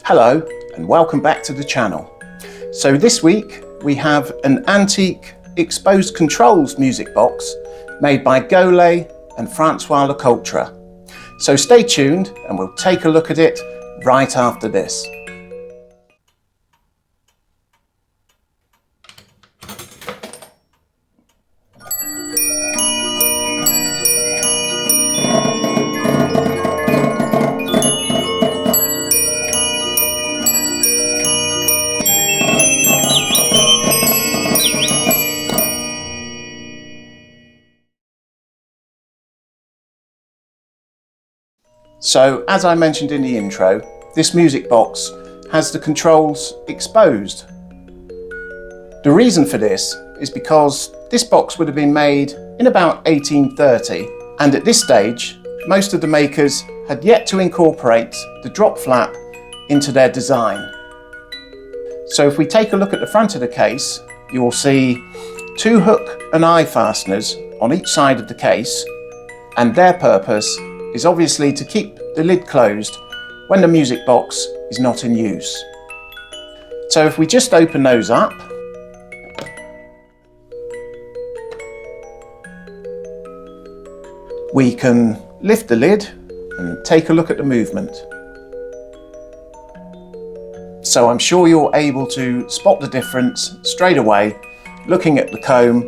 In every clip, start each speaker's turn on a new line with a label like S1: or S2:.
S1: Hello and welcome back to the channel. So this week we have an antique exposed controls music box made by Golay and Lecoultre. So stay tuned and we'll take a look at it right after this. So, as I mentioned in the intro, this music box has the controls exposed. The reason for this is because this box would have been made in about 1830, and at this stage, most of the makers had yet to incorporate the drop flap into their design. So if we take a look at the front of the case, you will see two hook and eye fasteners on each side of the case, and their purpose is obviously to keep the lid closed when the music box is not in use. So if we just open those up, we can lift the lid and take a look at the movement. So I'm sure you're able to spot the difference straight away looking at the comb.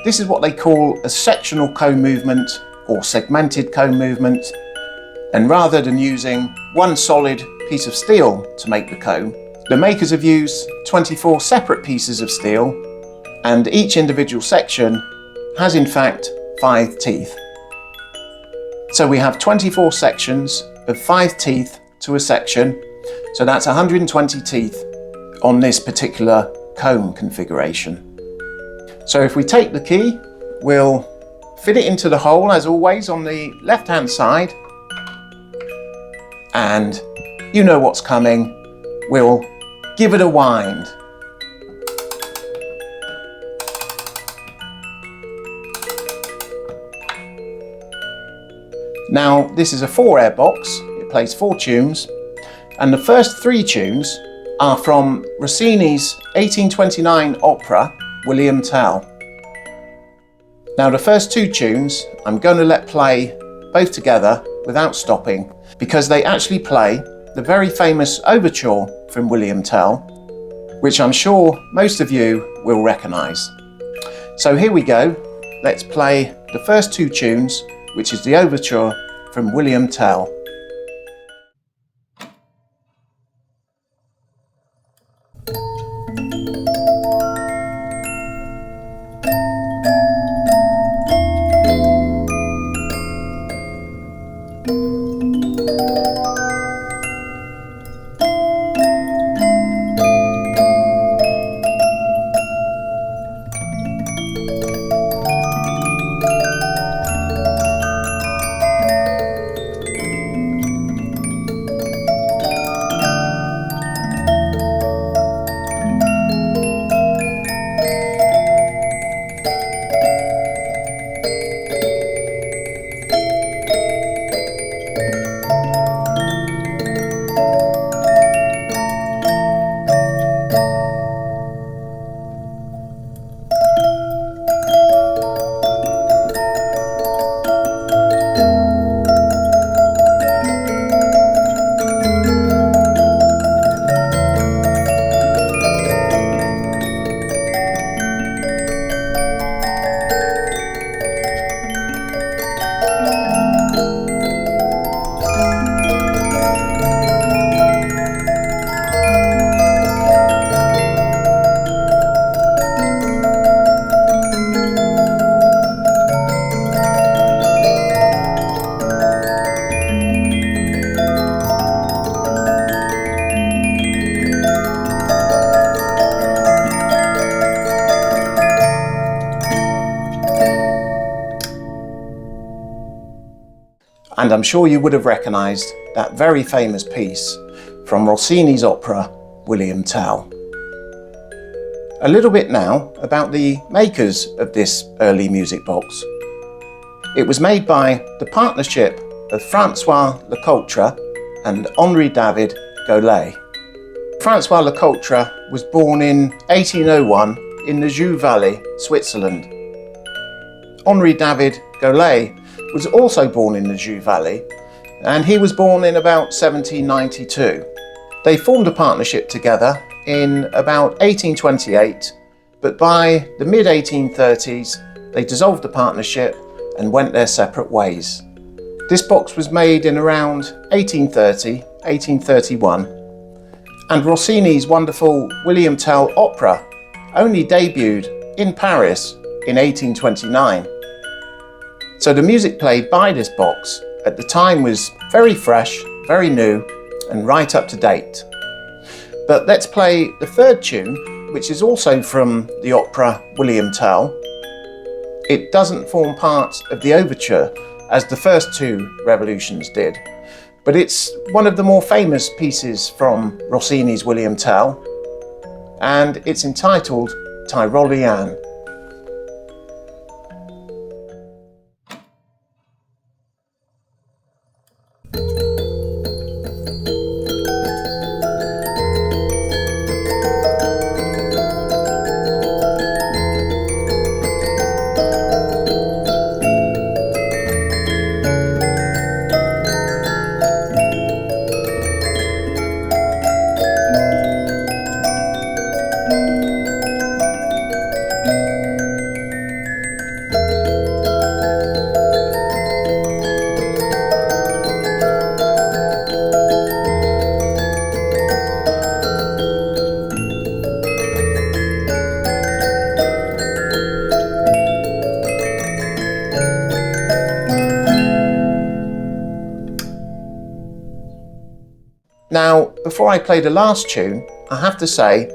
S1: This is what they call a sectional comb movement or segmented comb movement, and rather than using one solid piece of steel to make the comb, the makers have used 24 separate pieces of steel, and each individual section has in fact 5 teeth. So we have 24 sections of 5 teeth to a section, so that's 120 teeth on this particular comb configuration. So if we take the key, we'll fit it into the hole as always on the left hand side, and you know what's coming. We'll give it a wind. Now this is a 4-air box, it plays 4 tunes, and the first 3 tunes are from Rossini's 1829 opera William Tell. Now the first 2 tunes I'm going to let play both together without stopping, because they actually play the very famous overture from William Tell, which I'm sure most of you will recognise. So here we go, let's play the first 2 tunes, which is the overture from William Tell. And I'm sure you would have recognised that very famous piece from Rossini's opera William Tell. A little bit now about the makers of this early music box. It was made by the partnership of Francois Lecoultre and Henri David Golay. Francois Lecoultre was born in 1801 in the Joux Valley, Switzerland. Henri David Golay was also born in the Joux Valley, and he was born in about 1792. They formed a partnership together in about 1828, but by the mid-1830s they dissolved the partnership and went their separate ways. This box was made in around 1830, 1831, and Rossini's wonderful William Tell opera only debuted in Paris in 1829. So the music played by this box at the time was very fresh, very new, and right up to date. But let's play the third tune, which is also from the opera William Tell. It doesn't form part of the overture as the first two revolutions did, but it's one of the more famous pieces from Rossini's William Tell, and it's entitled Tyrolean. Now, before I play the last tune, I have to say,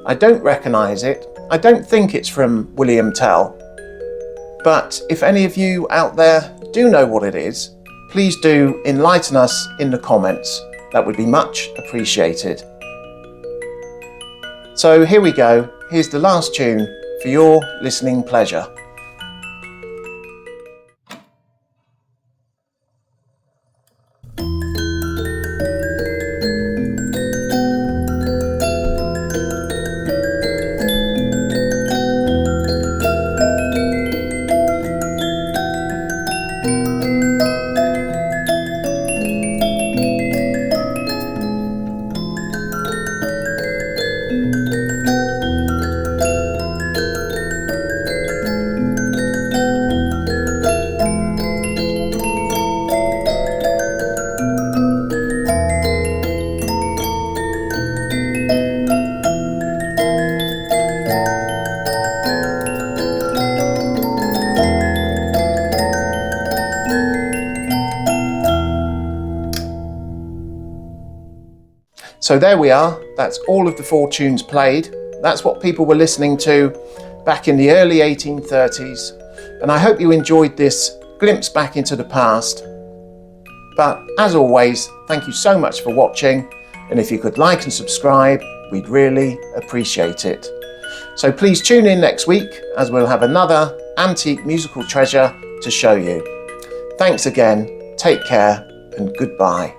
S1: I don't recognise it. I don't think it's from William Tell. But if any of you out there do know what it is, please do enlighten us in the comments. That would be much appreciated. So here we go. Here's the last tune for your listening pleasure. So there we are, that's all of the 4 tunes played. That's what people were listening to back in the early 1830s, and I hope you enjoyed this glimpse back into the past. But as always, thank you so much for watching, and if you could like and subscribe, we'd really appreciate it. So please tune in next week as we'll have another antique musical treasure to show you. Thanks again, take care, and goodbye.